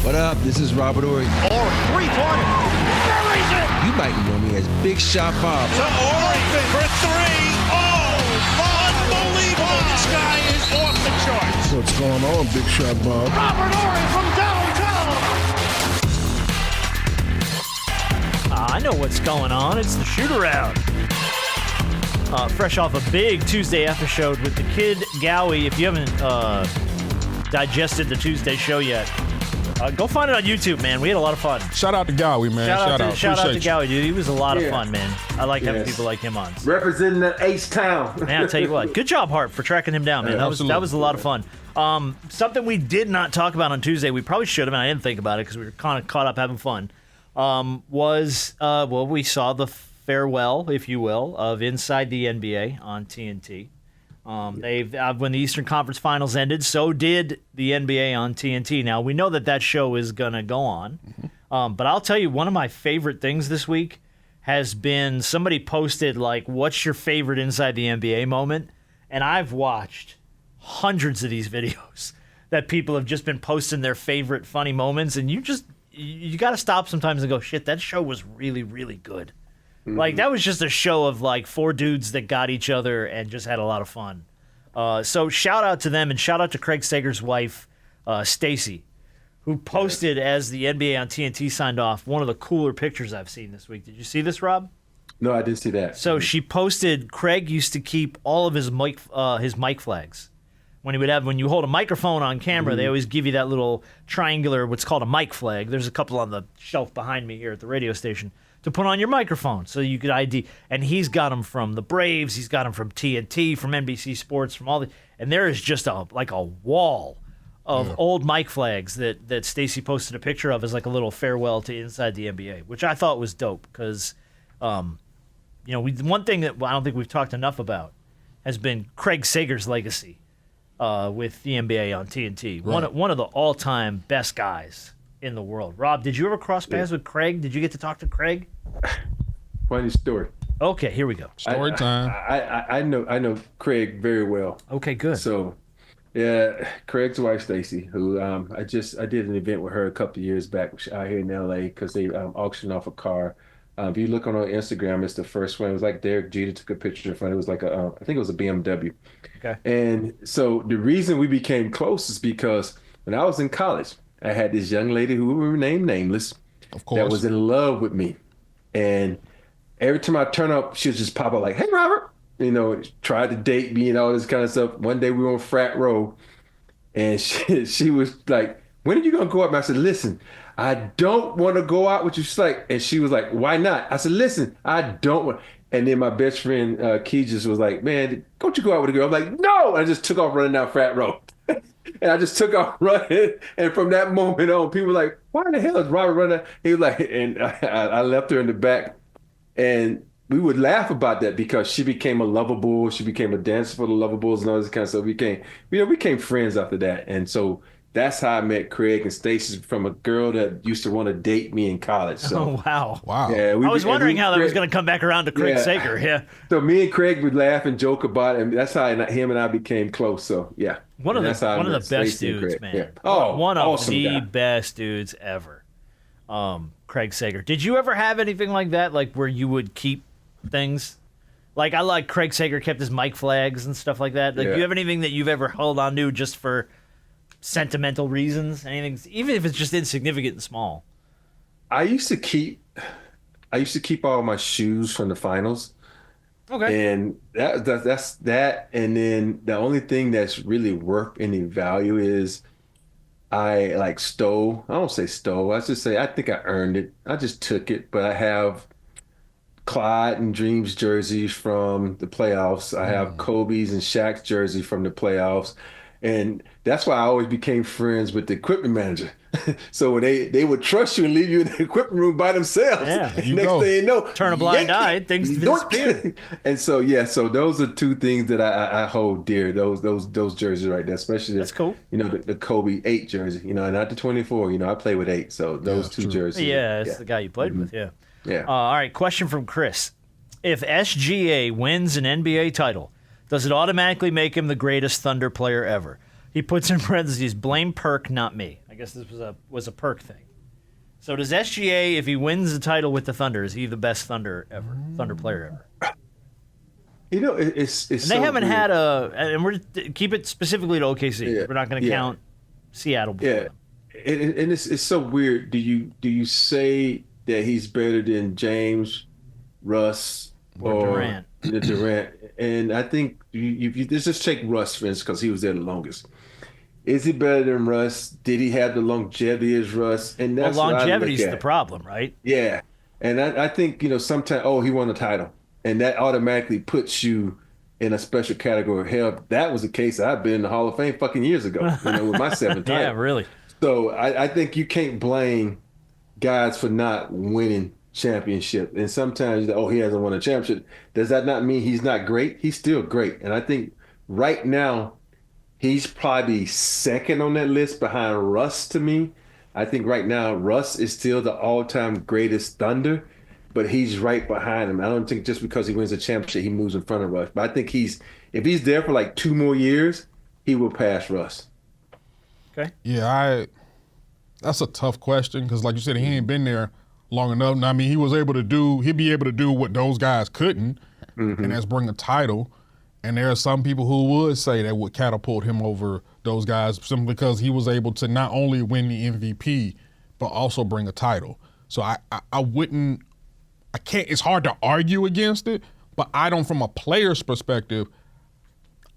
What up? This is Robert Horry. Horry, three-pointer. Buries it! You might know me as Big Shot Bob. To Horry for three. Oh, unbelievable. This guy is off the charts. What's going on, Big Shot Bob? Robert Horry from downtown. I know what's going on. It's the shoot-around. Fresh off a big Tuesday episode with the kid Gowie. If you haven't digested the Tuesday show yet, go find it on YouTube, man. We had a lot of fun. Shout out to Gowie, man. Shout out to Gowie, dude. He was a lot of fun, man. I like having people like him on. Representing that H-Town. Man, I'll tell you what. Good job, Hart, for tracking him down, man. That was a lot of fun. Something we did not talk about on Tuesday, we probably should have, and I didn't think about it because we were kind of caught up having fun, we saw the farewell, if you will, of Inside the NBA on TNT. When the Eastern Conference Finals ended, so did the NBA on TNT. Now, we know that show is going to go on. Mm-hmm. But I'll tell you, one of my favorite things this week has been somebody posted, like, what's your favorite Inside the NBA moment? And I've watched hundreds of these videos that people have just been posting their favorite funny moments. And you got to stop sometimes and go, shit, that show was really, really good. Mm-hmm. Like, that was just a show of, like, four dudes that got each other and just had a lot of fun. So shout out to them, and shout out to Craig Sager's wife, Stacy, who posted as the NBA on TNT signed off one of the cooler pictures I've seen this week. Did you see this, Rob? No, I didn't see that. So she posted, Craig used to keep all of his mic flags. When you hold a microphone on camera, they always give you that little triangular, what's called a mic flag. There's a couple on the shelf behind me here at the radio station, to put on your microphone so you could ID. And he's got them from the Braves, he's got them from TNT, from NBC Sports, from all the. And there is just a wall of old mic flags that Stacy posted a picture of as like a little farewell to Inside the NBA, which I thought was dope because, one thing that I don't think we've talked enough about has been Craig Sager's legacy with the NBA on TNT. Right. One of the all-time best guys in the world. Rob, did you ever cross paths with Craig? Did you get to talk to Craig? Funny story. Okay, here we go. Story time. I know Craig very well. Okay, good. So, yeah, Craig's wife Stacy, who I did an event with her a couple of years back out here in LA because they auctioned off a car. If you look on our Instagram, it's the first one. It was like Derek Jeter took a picture in front. It was like I think it was a BMW. Okay. And so the reason we became close is because when I was in college, I had this young lady who we named nameless, of course, that was in love with me. And every time I turn up, she would just pop up like, "Hey, Robert," tried to date me and all this kind of stuff. One day we were on frat row, and she was like, "When are you gonna go out?" And I said, "Listen, I don't want to go out with you." She's like, and she was like, "Why not?" I said, "Listen, I don't want." And then my best friend Key just was like, "Man, don't you go out with a girl?" I'm like, "No!" And I just took off running down frat row. And I just took off running. And from that moment on, people were like, "Why the hell is Robert running?" He was like, and I left her in the back. And we would laugh about that because she became a lovable. She became a dancer for the Lovables and all this kind of stuff. We became friends after that. And so that's how I met Craig and Stacey, from a girl that used to want to date me in college. So, oh, wow. Yeah, I was wondering how that was going to come back around to Craig Sager. Yeah. So me and Craig would laugh and joke about it, and that's how him and I became close. So, yeah. One of the best dudes, man. Yeah. Oh, one of awesome the guy. Best dudes ever. Craig Sager. Did you ever have anything like that, like where you would keep things? Like, I like Craig Sager kept his mic flags and stuff like that. Like, do you have anything that you've ever held on to just for sentimental reasons? Anything, even if it's just insignificant and small? I used to keep all my shoes from the finals. Okay. And that's that. And then the only thing that's really worth any value is I stole. I don't say stole. I just say I think I earned it. I just took it. But I have Clyde and Dreams jerseys from the playoffs. I have Kobe's and Shaq's jersey from the playoffs. And that's why I always became friends with the equipment manager. So when they would trust you and leave you in the equipment room by themselves. Yeah, next thing you know, turn a blind eye, things disappear. And so so those are two things that I hold dear. Those jerseys right there, especially that's cool. The Kobe 8 jersey. Not the 24. I play with 8. So those two jerseys. Yeah, that's the guy you played with. Yeah. Yeah. All right. Question from Chris: if SGA wins an NBA title, does it automatically make him the greatest Thunder player ever? He puts in parentheses, blame Perk, not me. I guess this was a perk thing. So does SGA, if he wins the title with the Thunder, is he the best Thunder player ever? It's and they haven't had and we're keep it specifically to OKC. Yeah, we're not going to count Seattle before them. And it's so weird. Do you say that he's better than James, Russ, or Durant? Durant. And I think let's just take Russ, for instance, because he was there the longest. Is he better than Russ? Did he have the longevity as Russ? And that's longevity's the problem, right? Yeah. And I think, sometimes, he won a title. And that automatically puts you in a special category. Hell, that was the case. I've been in the Hall of Fame fucking years ago, with my 7th title. Yeah, really. So I think you can't blame guys for not winning championship. And sometimes, he hasn't won a championship. Does that not mean he's not great? He's still great. And I think right now, he's probably second on that list behind Russ to me. I think right now, Russ is still the all-time greatest Thunder, but he's right behind him. I don't think just because he wins a championship, he moves in front of Russ. But I think if he's there for like 2 more years, he will pass Russ. Okay. Yeah, that's a tough question because, like you said, he ain't been there long enough. I mean, he'd be able to do what those guys couldn't, and that's bring a title. And there are some people who would say that would catapult him over those guys simply because he was able to not only win the MVP, but also bring a title. So I can't, it's hard to argue against it, but from a player's perspective,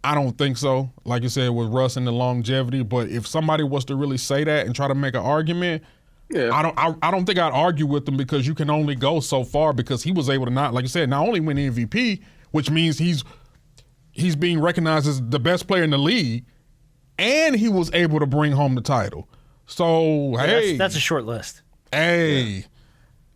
I don't think so. Like you said, with Russ and the longevity, but if somebody was to really say that and try to make an argument, I don't think I'd argue with them because you can only go so far because he was able to not only win the MVP, which means he's being recognized as the best player in the league, and he was able to bring home the title. So, that's a short list. Hey,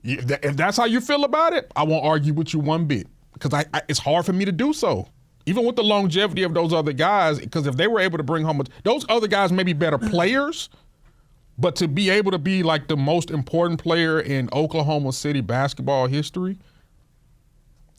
if that's how you feel about it, I won't argue with you one bit because it's hard for me to do so. Even with the longevity of those other guys, because if they were able to bring home those other guys may be better players, but to be able to be like the most important player in Oklahoma City basketball history,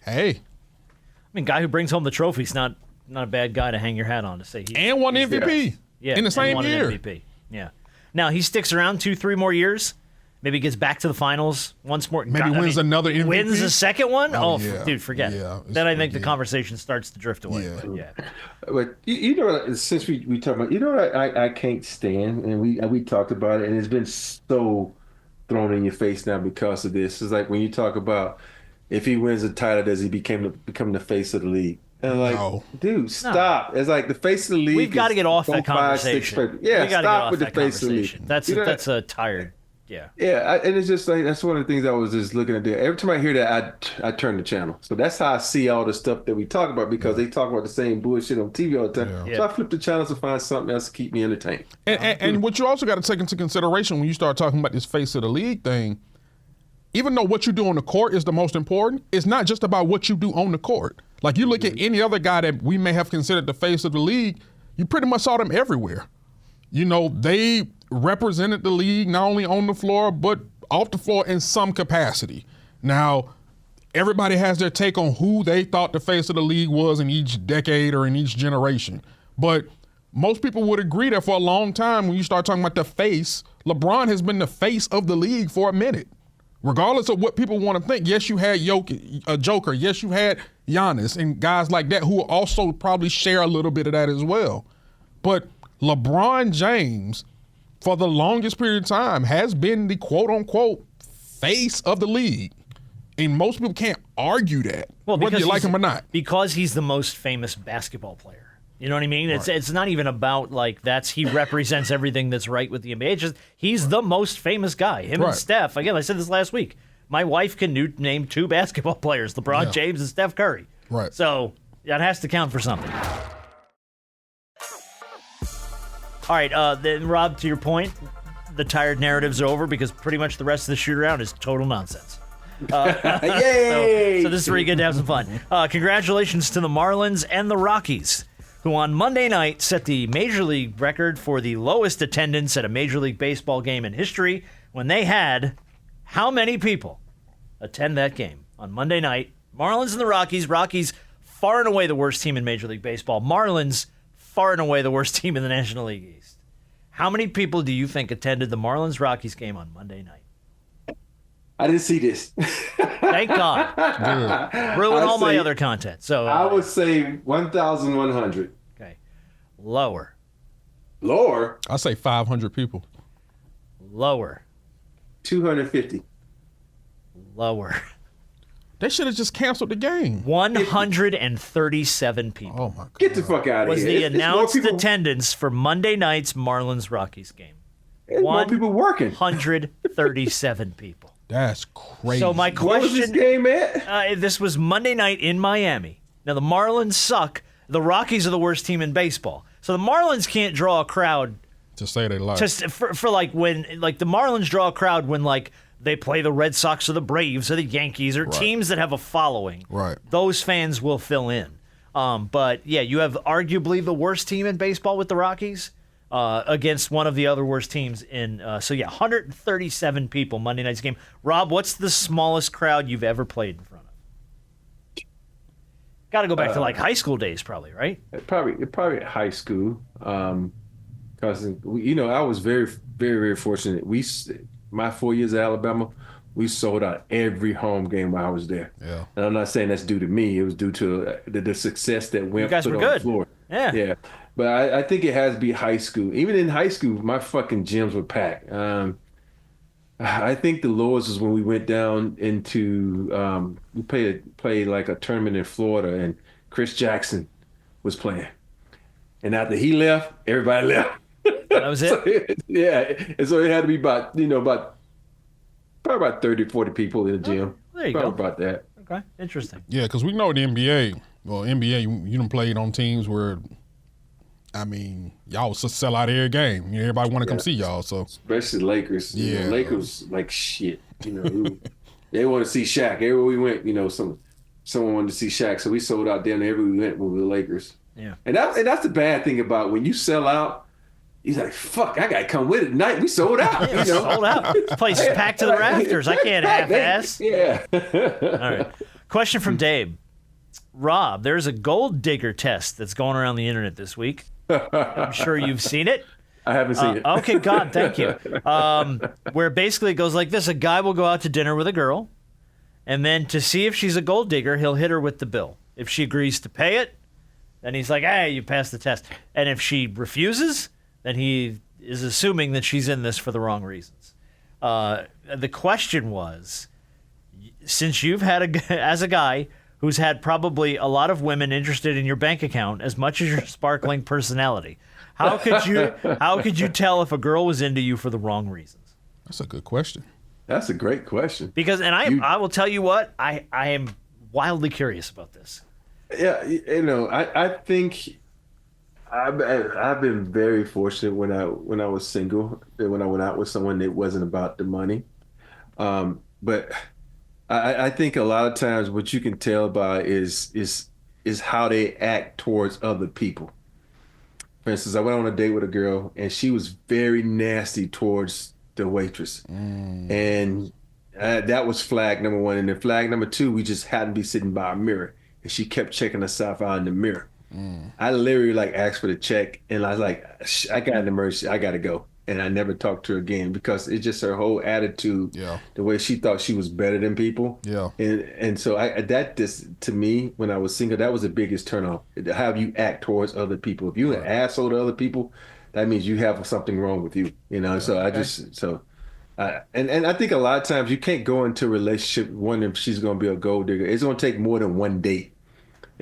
hey. I mean, guy who brings home the trophy's not a bad guguy to hang your hat on to say and won MVP in the same year. MVP. Yeah. Now he sticks around 2-3 more years. Maybe gets back to the finals once more. Maybe wins another MVP. Wins a second one? Yeah. Dude, forget it. Then I think the conversation starts to drift away. Yeah. But since we talk about, I can't stand, and we talked about it, and it's been so thrown in your face now because of this. It's like when you talk about if he wins the title, does he become the face of the league? And like, dude, stop. It's like the face of the league. We've got to get off that conversation. Stop with the face of the league. That's a tired. Yeah, and it's just like that's one of the things I was just looking at there. Every time I hear that, I turn the channel. So that's how I see all the stuff that we talk about because they talk about the same bullshit on TV all the time. Yeah. So I flip the channels to find something else to keep me entertained. And what you also got to take into consideration when you start talking about this face of the league thing, even though what you do on the court is the most important, it's not just about what you do on the court. Like you look at any other guy that we may have considered the face of the league, you pretty much saw them everywhere. They represented the league not only on the floor, but off the floor in some capacity. Now, everybody has their take on who they thought the face of the league was in each decade or in each generation. But most people would agree that for a long time, when you start talking about the face, LeBron has been the face of the league for a minute. Regardless of what people want to think, yes, you had Joker, yes, you had Giannis and guys like that who also probably share a little bit of that as well. But LeBron James, for the longest period of time, has been the quote-unquote face of the league. And most people can't argue that, whether you like him or not. Because he's the most famous basketball player. You know what I mean? Right. It's not even about like he represents everything that's right with the NBA. It's just he's the most famous guy. Him and Steph. Again, I said this last week. My wife can name 2 basketball players, LeBron James and Steph Curry. Right. So that has to count for something. All right, then Rob, to your point, the tired narratives are over because pretty much the rest of the shoot-around is total nonsense. Yay! So this is where you get to have some fun. Congratulations to the Marlins and the Rockies, who on Monday night set the Major League record for the lowest attendance at a Major League Baseball game in history when they had how many people attend that game on Monday night? Marlins and the Rockies. Rockies, far and away the worst team in Major League Baseball. Marlins, far and away the worst team in the National League East. How many people do you think attended the Marlins-Rockies game on Monday night? I didn't see this. Thank God. Ruin all my other content. So I would say 1,100. Okay. Lower. Lower? I say 500 people. Lower. 250. Lower. They should have just canceled the game. 137 people. Oh my God. Get the fuck out of Was here. the announced attendance for Monday night's Marlins-Rockies game. There's more people working. 137 people. That's crazy. So my Where was question, this game at? this was Monday night in Miami. Now the Marlins suck. The Rockies are the worst team in baseball. So the Marlins can't draw a crowd to say they lied. for like when like the Marlins draw a crowd when like they play the Red Sox or the Braves or the Yankees or teams that have a following. Right. Those fans will fill in. But yeah, you have arguably the worst team in baseball with the Rockies against one of the other worst teams in. So yeah, 137 people Monday night's game. Rob, what's the smallest crowd you've ever played in front of? Got to go back to like high school days, probably, right? Probably at high school. Because I was very, very, very fortunate. My 4 years at Alabama, we sold out every home game while I was there. Yeah. And I'm not saying that's due to me. It was due to the success that went You guys put were on good. the floor. Yeah. Yeah. But I think it has to be high school. Even in high school, my fucking gyms were packed. I think the lowest was when we went down into we played like a tournament in Florida, and Chris Jackson was playing. And after he left, everybody left. That was it? So, yeah. And so it had to be probably about 30, 40 people in the gym. There you probably go. about that. Okay, interesting. Yeah, because we know the NBA. Well, NBA, you done played on teams where, I mean, y'all was just sell out every game. Everybody want to come see y'all. So Especially Lakers. Yeah. Lakers like shit. They want to see Shaq. Everywhere we went, someone wanted to see Shaq. So we sold out down everywhere we went with the Lakers. Yeah. And that's the bad thing about when you sell out. He's like, fuck, I got to come with it tonight. We sold out. Yeah, sold out. This place is packed to the rafters. I can't half-ass. Yeah. All right. Question from Dave. Rob, there's a gold digger test that's going around the internet this week. I'm sure you've seen it. I haven't seen it. Okay, God, thank you. Where basically it goes like this. A guy will go out to dinner with a girl, and then to see if she's a gold digger, he'll hit her with the bill. If she agrees to pay it, then he's like, hey, you passed the test. And if she refuses, then he is assuming that she's in this for the wrong reasons. The question was, since you've had as a guy who's had probably a lot of women interested in your bank account as much as your sparkling personality, how could you tell if a girl was into you for the wrong reasons? that's a good question. That's a great question. Because, and I will tell you what, I am wildly curious about this. Yeah, I think I've been very fortunate when I was single, when I went out with someone that wasn't about the money. But I think a lot of times what you can tell by is how they act towards other people. For instance, I went on a date with a girl and she was very nasty towards the waitress. And that was flag number one. And then flag number two, we just happened to be sitting by a mirror and she kept checking herself out in the mirror. I literally asked for the check and I was like, I got an emergency, I gotta go. And I never talked to her again because it's just her whole attitude, the way she thought she was better than people. Yeah. And so to me, when I was single, that was the biggest turnoff. How you act towards other people. If you're an asshole to other people, that means you have something wrong with you. So and I think a lot of times you can't go into a relationship wondering if she's going to be a gold digger. It's going to take more than one date.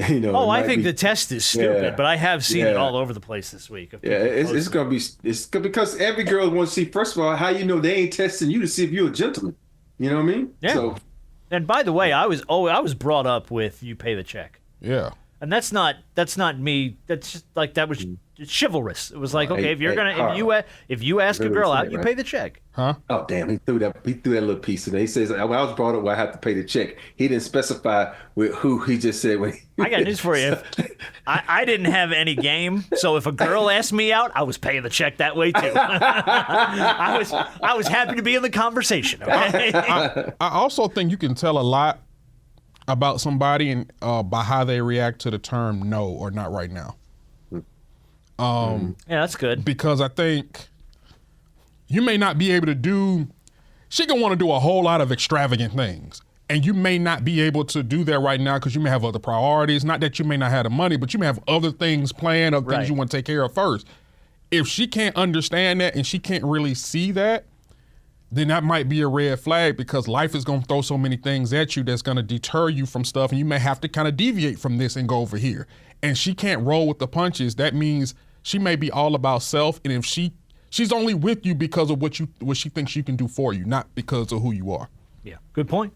I think the test is stupid, but I have seen it all over the place this week. It's going to be because every girl wants to see. First of all, how they ain't testing you to see if you're a gentleman. You know what I mean? Yeah. So, and by the way, I was brought up with you pay the check. Yeah. And that's not me. That's just like that was chivalrous. It was like, okay, if you ask a girl out, you pay the check. Huh? Oh damn! He threw that little piece in there. He says, "I was brought up where I have to pay the check." He didn't specify with who. He just said when. I got news for you. I didn't have any game, so if a girl asked me out, I was paying the check that way too. I was happy to be in the conversation. Okay? I also think you can tell a lot about somebody and by how they react to the term "no" or "not right now." Yeah, that's good. Because I think you may not be able to do, she can want to do a whole lot of extravagant things. And you may not be able to do that right now because you may have other priorities. Not that you may not have the money, but you may have other things planned, other things you want to take care of first. If she can't understand that and she can't really see that, then that might be a red flag because life is going to throw so many things at you that's going to deter you from stuff, and you may have to kind of deviate from this and go over here. And she can't roll with the punches. That means she may be all about self, and if she's only with you because of what she thinks you can do for you, not because of who you are. Yeah, good point.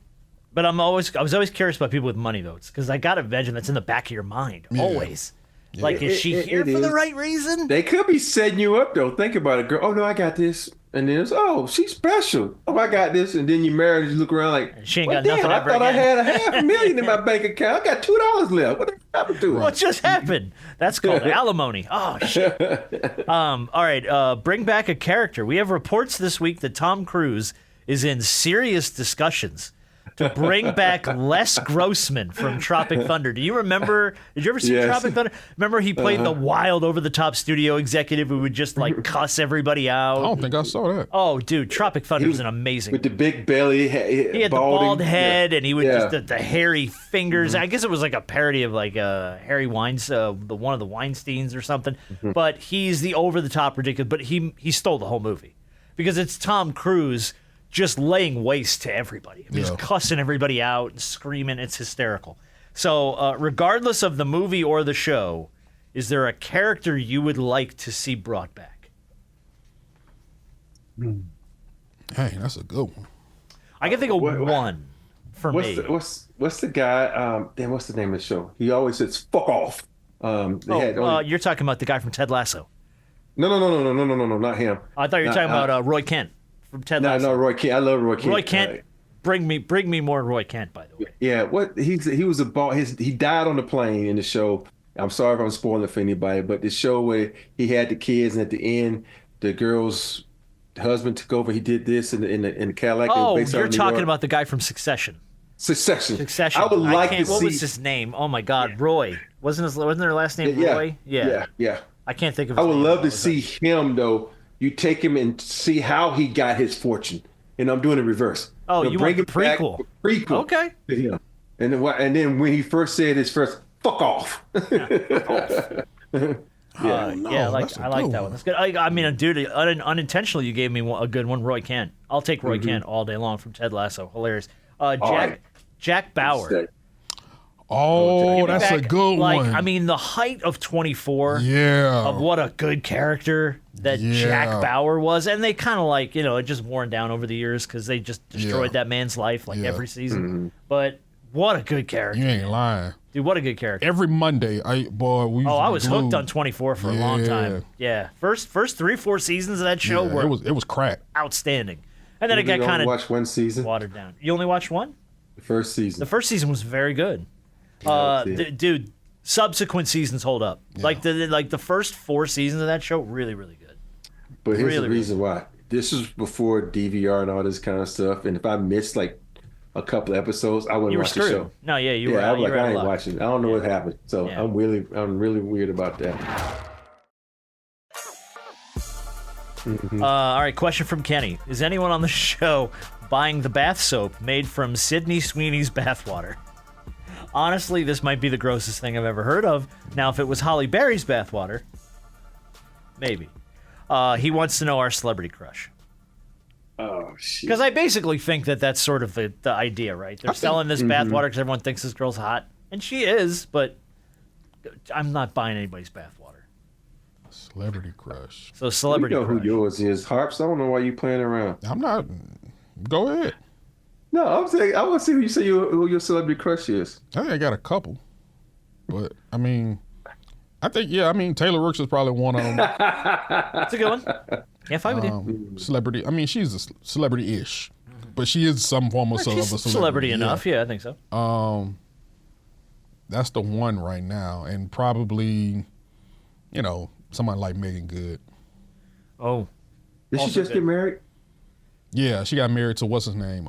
But I was always curious about people with money though, because I gotta imagine that's in the back of your mind always. Yeah. Like, is she here for the right reason? They could be setting you up though. Think about it, girl. Oh no, I got this. And then it's, oh, she's special. Oh, I got this. And then you married and you look around like, she ain't got nothing ever I thought again. I had $500,000 in my bank account. I got $2 left. What happened to it? What just happened? That's called alimony. Oh, shit. All right, bring back a character. We have reports this week that Tom Cruise is in serious discussions to bring back Les Grossman from Tropic Thunder. Do you remember? Did you ever see Tropic Thunder? Remember he played the wild, over-the-top studio executive who would just like cuss everybody out? I don't think I saw that. Oh, dude, Tropic Thunder was an amazing. With the big belly, he had the bald head, and he would just the hairy fingers. I guess it was like a parody of like Harry Weinstein, one of the Weinsteins or something. But he's the over-the-top ridiculous. But he stole the whole movie because it's Tom Cruise just laying waste to everybody. I mean, he's cussing everybody out and screaming. It's hysterical. So regardless of the movie or the show, is there a character you would like to see brought back? Hey, that's a good one. I can think of one for me. What's the guy? What's the name of the show? He always says, fuck off. You're talking about the guy from Ted Lasso. No, not him. I thought you were talking about Roy Kent. From Ted Lasso. No, Roy Kent. I love Roy Kent. Roy Kent, bring me more Roy Kent, by the way. Yeah, he was a ball. He died on the plane in the show. I'm sorry if I'm spoiling it for anybody, but the show where he had the kids and at the end the girl's husband took over. He did this in the Cadillac. Oh, you're talking about the guy from Succession. Succession. I would like to see. What was his name? Oh my God, Roy. Wasn't their last name Roy? Yeah. I can't think of. I would love to see him though. You take him and see how he got his fortune. And I'm doing the reverse. Oh, you want the prequel? Prequel. Okay. To him. And then when he first said his first, fuck off. I like that one. That's good. I mean, dude, unintentionally, you gave me a good one, Roy Kent. I'll take Roy Kent all day long from Ted Lasso. Hilarious. Jack Bauer. Oh, that's a good one. I mean, the height of 24. Yeah. Of what a good character that Jack Bauer was. And they kind of it just worn down over the years because they just destroyed that man's life every season. But what a good character. You ain't lying. Dude, what a good character. Every Monday, I was hooked on 24 for a long time. Yeah. First 3-4 seasons of that show were it was crack. Outstanding. And then it got kind of watched one season. Watered down. You only watched one? The first season. The first season was very good. Dude, subsequent seasons hold up. Yeah. Like the first 4 seasons of that show, really, really good. But here's the reason why. This was before DVR and all this kind of stuff. And if I missed like a couple episodes, I wouldn't watch the show. No, you were. I was like, I ain't watching. I don't know what happened. So I'm really weird about that. All right, question from Kenny: is anyone on the show buying the bath soap made from Sydney Sweeney's bathwater? Honestly, this might be the grossest thing I've ever heard of. Now, if it was Holly Berry's bathwater, maybe. He wants to know our celebrity crush. Oh, shit. Because I basically think that's sort of the idea, right? They're selling this bathwater because everyone thinks this girl's hot. And she is, but I'm not buying anybody's bathwater. Celebrity crush. So celebrity crush. You know who yours is. Harps, I don't know why you playing around. I'm not. Go ahead. No, I'm saying I want to see who your celebrity crush is. I think I got a couple, but I mean, Taylor Rooks is probably one of them. That's a good one. Yeah, fine with you. Celebrity. I mean, she's a celebrity-ish, but she is some form of a celebrity enough. Yeah, I think so. That's the one right now, and probably, somebody like Megan Good. Oh, did she just get married? Yeah, she got married to what's his name?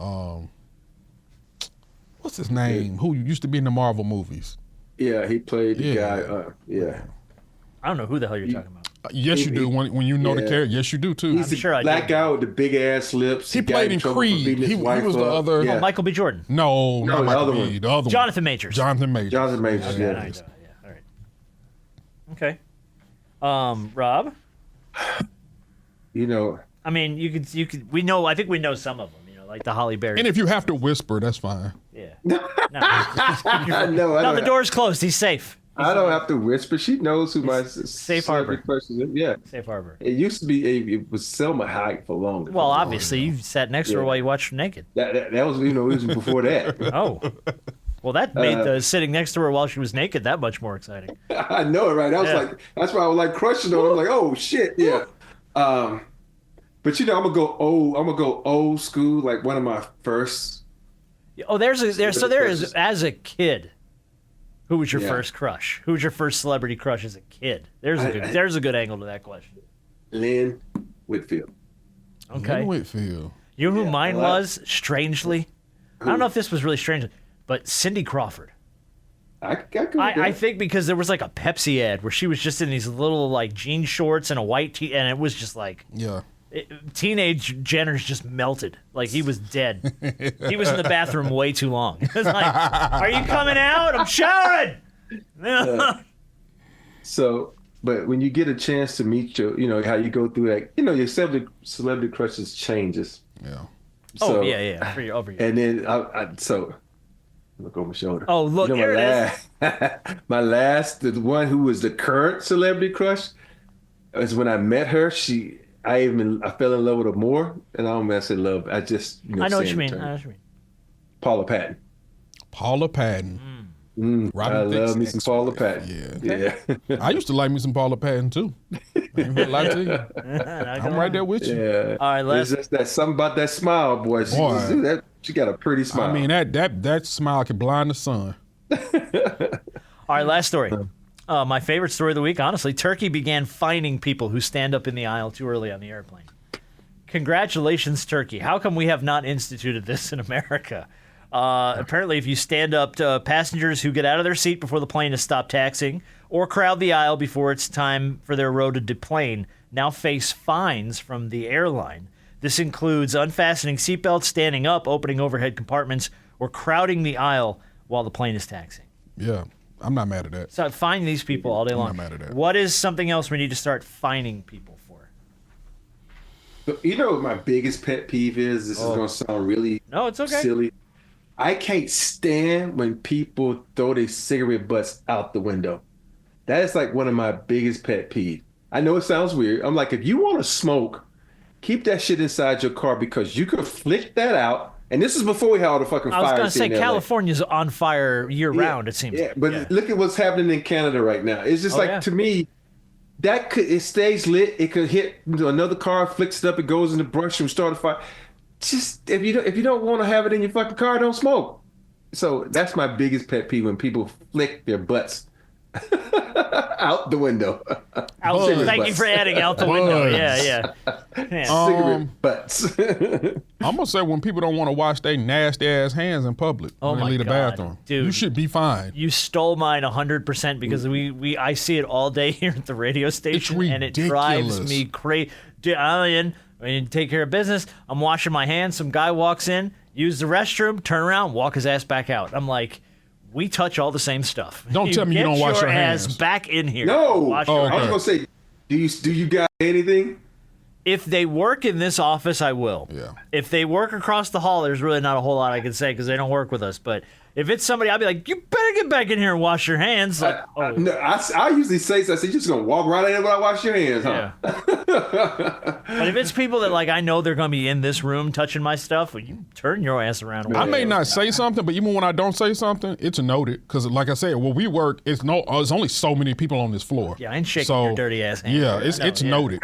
What's his name? Who used to be in the Marvel movies? Yeah, he played the guy. Yeah. I don't know who the hell you're talking about. Yes, you do. When you know the character, yes, you do too. He's the sure I black do. guy with the big ass lips. He played in trouble for Creed. beating his He wife was the up. other. Yeah. Michael B. Jordan. No, not the Michael other B. one. The other Jonathan Majors. Jonathan Majors. Jonathan Majors. Okay, Yeah. I know, yeah. All right. Okay. Rob. You know, I mean, you could. We know. I think we know some of them. You know, like the Holly Berry. And if you have to whisper, that's fine. Yeah. No, I know. no, the door's closed. He's safe. I don't have to whisper. She knows who my Safe harbor person is. Yeah. Safe harbor. It used to be. It was Selma Hayek for long. Well, obviously, you sat next to her while you watched her naked. That was it was before that. Oh. Well, that made the sitting next to her while she was naked that much more exciting. I know it, right? I was like, that's why I was like crushing on. I'm like, oh shit, yeah. But you know, I'm gonna go old school. Like one of my first. Oh, there is as a kid. Who was your first crush? Who was your first celebrity crush as a kid? There's a good angle to that question. Lynn Whitfield. Okay. Lynn Whitfield. You know who mine was? Strangely, I don't know if this was really strange, but Cindy Crawford. I think because there was like a Pepsi ad where she was just in these little like jean shorts and a white tee, and it was just like teenage Jenner's just melted. Like he was dead. He was in the bathroom way too long. It's like, are you coming out? I'm showering. So, but when you get a chance to meet how you go through that, your celebrity crushes changes. Yeah. So, yeah. Over here. And then so look over my shoulder. Oh, look, here it is. My last, the one who was the current celebrity crush, is when I met her. I fell in love with her more, and I don't mess in love. I just I know what you mean. Paula Patton. Paula Patton. I love me some Paula Patton. Yeah. I used to like me some Paula Patton too. I ain't gonna lie to you. I'm right there with you. Yeah. All right, it's just that something about that smile, boy. She got a pretty smile. I mean, that smile can blind the sun. All right, last story. My favorite story of the week, honestly, Turkey began fining people who stand up in the aisle too early on the airplane. Congratulations, Turkey. How come we have not instituted this in America? Apparently, if you stand up to passengers who get out of their seat before the plane has stopped taxiing or crowd the aisle before it's time for their row to deplane, now face fines from the airline. This includes unfastening seatbelts, standing up, opening overhead compartments, or crowding the aisle while the plane is taxiing. Yeah. I'm not mad at that. So fine these people all day long. I'm not mad at that. What is something else we need to start fining people for? You know what my biggest pet peeve is? This is going to sound really it's okay. silly. I can't stand when people throw their cigarette butts out the window. That is like one of my biggest pet peeves. I know it sounds weird. I'm like, if you want to smoke, keep that shit inside your car because you could flick that out. And this is before we had all the fucking fires. I was going to say, in LA. California's on fire year-round, it seems. Yeah, but look at what's happening in Canada right now. It's just to me, it stays lit. It could hit another car, flicks it up, it goes in the brush and start a fire. Just if you don't want to have it in your fucking car, don't smoke. So that's my biggest pet peeve when people flick their butts out the window. Thank you for adding out the window. Yeah. Cigarette butts. I'm gonna say when people don't want to wash their nasty ass hands in public when they leave the bathroom, dude, you should be fined. You stole mine 100% because I see it all day here at the radio station, and it drives me crazy. I mean, take care of business. I'm washing my hands. Some guy walks in, use the restroom, turn around, walk his ass back out. I'm like, we touch all the same stuff. Don't tell me you don't wash your hands. Get your ass back in here. No. I was gonna say, do you got anything? If they work in this office, I will. Yeah. If they work across the hall, there's really not a whole lot I can say because they don't work with us. But if it's somebody, I'll be like, you better get back in here and wash your hands. Like, I usually say, so I say, you're just going to walk right in there while I wash your hands, huh? Yeah. But if it's people that, like, I know they're going to be in this room touching my stuff, well, you turn your ass around. I may not say something, but even when I don't say something, it's noted. Because, like I said, where we work, it's only so many people on this floor. Yeah, I ain't shaking your dirty ass hand. Yeah, it's noted.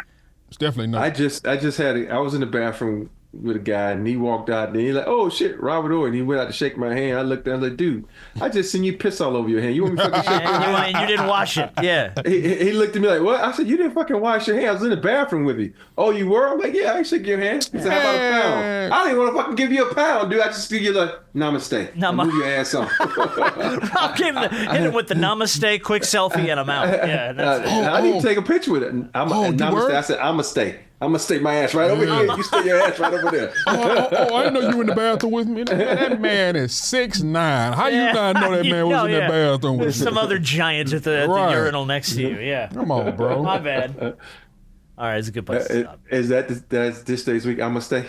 It's definitely noted. I was in the bathroom with a guy, and he walked out, and he's like, "Oh shit, Robert Horry." And he went out to shake my hand. I looked down, I was like, "Dude, I just seen you piss all over your hand. You want me to fucking shake your hand?" And you didn't wash it. Yeah. He looked at me like, "What?" I said, "You didn't fucking wash your hands. I was in the bathroom with you." "Oh, you were?" I'm like, "Yeah, I shook your hand." He said, "How about a pound?" I didn't want to fucking give you a pound, dude. I just give you the namaste. Move your ass on. Rob hit him with the namaste, quick selfie, and I'm out. Yeah. I didn't take a picture with it. Namaste. I said, "I'm gonna stay. I'm gonna stay my ass right over here. You stay your ass right over there." I didn't know you were in the bathroom with me. That man is 6'9". How you not know that man was in the bathroom with There's me? some other giant at the urinal next to you. Yeah. Come on, bro. My bad. All right, it's a good place to stop. Is that this day's week? I'm gonna stay.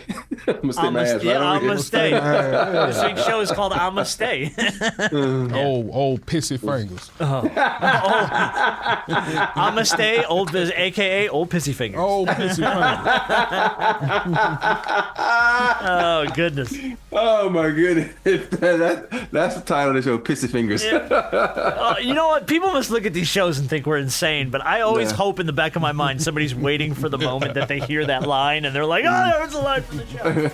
I'm gonna stay my ass right I'm over here. gonna stay. This week's show is called I'ma Stay. Old pissy fingers. I'ma Stay, aka Old Pissy Fingers. Old pissy fingers. Oh, goodness. Oh my goodness. That's the title of the show, Pissy Fingers. You know what? People must look at these shows and think we're insane, but I always hope in the back of my mind somebody's waiting for the moment that they hear that line and they're like, "Oh, there's a line from the show."